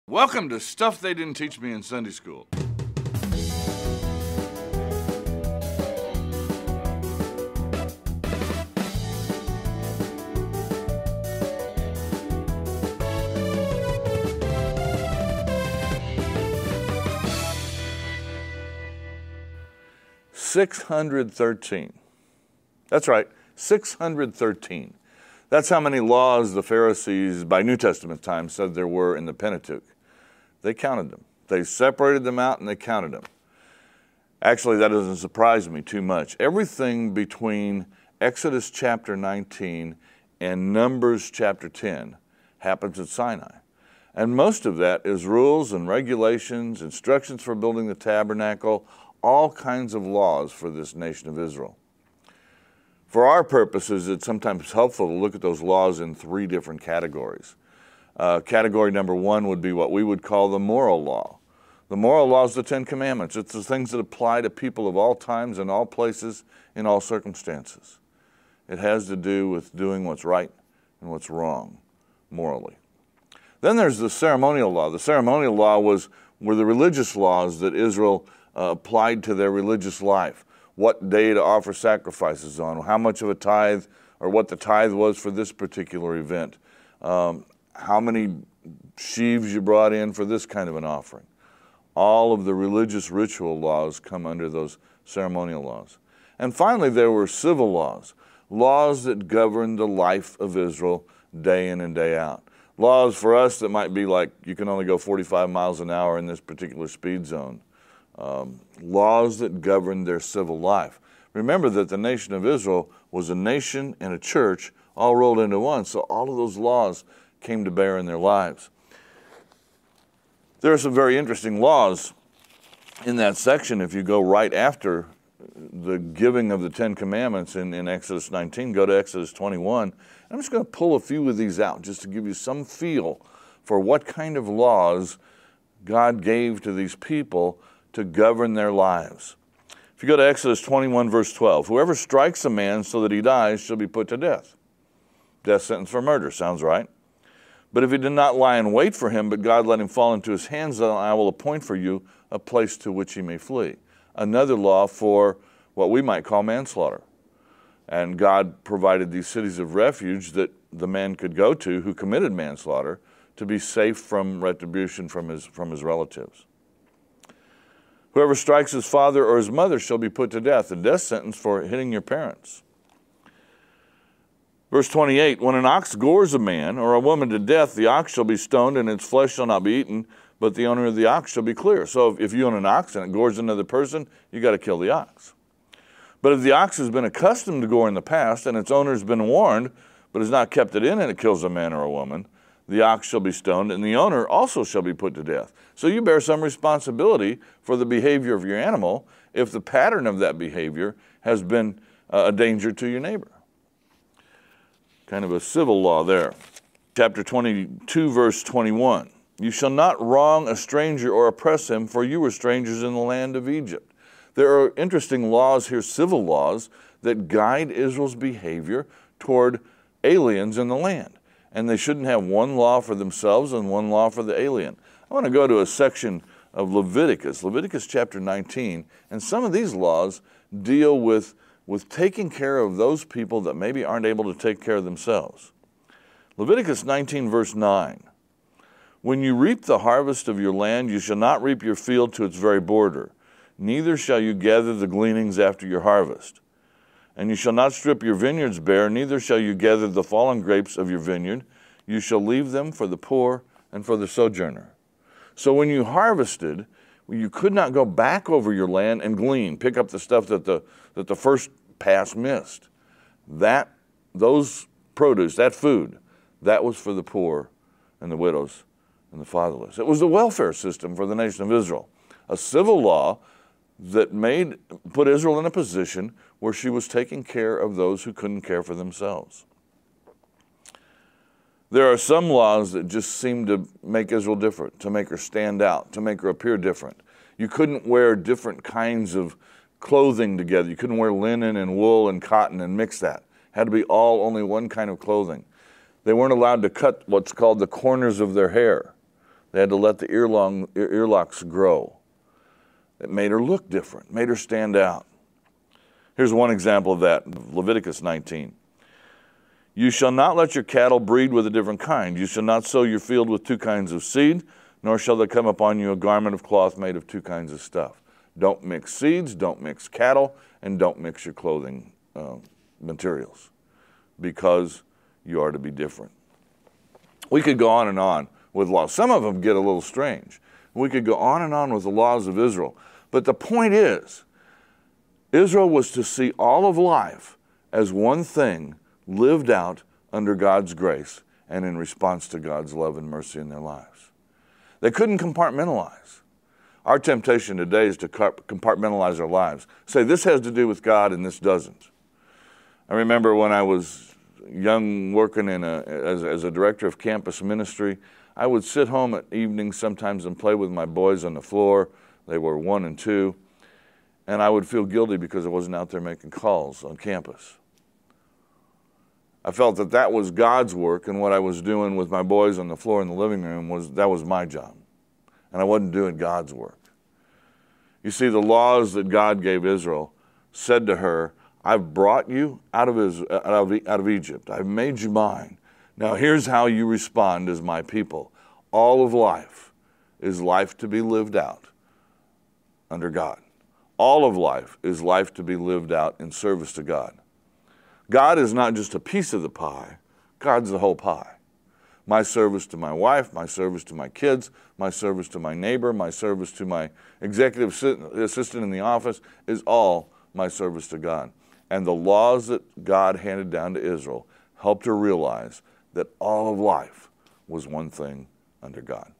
Welcome to Stuff They Didn't Teach Me in Sunday School. $613. That's right, 613. That's how many laws the Pharisees by New Testament times said there were in the Pentateuch. They counted them. They separated them out and they counted them. Actually, that doesn't surprise me too much. Everything between Exodus chapter 19 and Numbers chapter 10 happens at Sinai. And most of that is rules and regulations, instructions for building the tabernacle, all kinds of laws for this nation of Israel. For our purposes, it's sometimes helpful to look at those laws in three different categories. Category number one would be what we would call the moral law. The moral law is the Ten Commandments. It's the things that apply to people of all times and all places in all circumstances. It has to do with doing what's right and what's wrong morally. Then there's the ceremonial law. The ceremonial law were the religious laws that Israel applied to their religious life. What day to offer sacrifices on, how much of a tithe, or what the tithe was for this particular event, how many sheaves you brought in for this kind of an offering. All of the religious ritual laws come under those ceremonial laws. And finally, there were civil laws, laws that govern the life of Israel day in and day out. Laws for us that might be like you can only go 45 miles an hour in this particular speed zone. Laws that govern their civil life. Remember that the nation of Israel was a nation and a church all rolled into one, so all of those laws came to bear in their lives. There are some very interesting laws in that section. If you go right after the giving of the Ten Commandments in Exodus 19, go to Exodus 21. I'm just going to pull a few of these out just to give you some feel for what kind of laws God gave to these people to govern their lives. If you go to Exodus 21, verse 12, whoever strikes a man so that he dies shall be put to death. Death sentence for murder, sounds right. But if he did not lie in wait for him, but God let him fall into his hands, then I will appoint for you a place to which he may flee. Another law for what we might call manslaughter. And God provided these cities of refuge that the man could go to who committed manslaughter to be safe from retribution from his relatives. Whoever strikes his father or his mother shall be put to death, a death sentence for hitting your parents. Verse 28, when an ox gores a man or a woman to death, the ox shall be stoned and its flesh shall not be eaten, but the owner of the ox shall be clear. So if you own an ox and it gores another person, you got to kill the ox. But if the ox has been accustomed to gore in the past and its owner has been warned, but has not kept it in and it kills a man or a woman, the ox shall be stoned and the owner also shall be put to death. So you bear some responsibility for the behavior of your animal if the pattern of that behavior has been a danger to your neighbor. Kind of a civil law there. Chapter 22, verse 21. You shall not wrong a stranger or oppress him, for you were strangers in the land of Egypt. There are interesting laws here, civil laws, that guide Israel's behavior toward aliens in the land. And they shouldn't have one law for themselves and one law for the alien. I want to go to a section of Leviticus chapter 19, and some of these laws deal with taking care of those people that maybe aren't able to take care of themselves. Leviticus 19, verse 9. When you reap the harvest of your land, you shall not reap your field to its very border, neither shall you gather the gleanings after your harvest. And you shall not strip your vineyards bare, neither shall you gather the fallen grapes of your vineyard. You shall leave them for the poor and for the sojourner. So when you harvested, you could not go back over your land and glean, pick up the stuff that the first pass missed. Those produce, that food, that was for the poor and the widows and the fatherless. It was the welfare system for the nation of Israel. A civil law that put Israel in a position where she was taking care of those who couldn't care for themselves. There are some laws that just seem to make Israel different, to make her stand out, to make her appear different. You couldn't wear different kinds of clothing together. You couldn't wear linen and wool and cotton and mix that. It had to be all only one kind of clothing. They weren't allowed to cut what's called the corners of their hair. They had to let the earlocks grow. It made her look different, made her stand out. Here's one example of that, Leviticus 19. You shall not let your cattle breed with a different kind. You shall not sow your field with two kinds of seed, nor shall there come upon you a garment of cloth made of two kinds of stuff. Don't mix seeds, don't mix cattle, and don't mix your clothing materials, because you are to be different. We could go on and on with laws. Some of them get a little strange. We could go on and on with the laws of Israel. But the point is, Israel was to see all of life as one thing lived out under God's grace and in response to God's love and mercy in their lives. They couldn't compartmentalize. Our temptation today is to compartmentalize our lives. Say, this has to do with God and this doesn't. I remember when I was young working as a director of campus ministry, I would sit home at evenings sometimes and play with my boys on the floor. They were 1 and 2. And I would feel guilty because I wasn't out there making calls on campus. I felt that that was God's work, and what I was doing with my boys on the floor in the living room was my job. And I wasn't doing God's work. You see, the laws that God gave Israel said to her, I've brought you out of Egypt. I've made you mine. Now here's how you respond as my people. All of life is life to be lived out under God. All of life is life to be lived out in service to God. God is not just a piece of the pie. God's the whole pie. My service to my wife, my service to my kids, my service to my neighbor, my service to my executive assistant in the office is all my service to God. And the laws that God handed down to Israel helped her realize that all of life was one thing under God.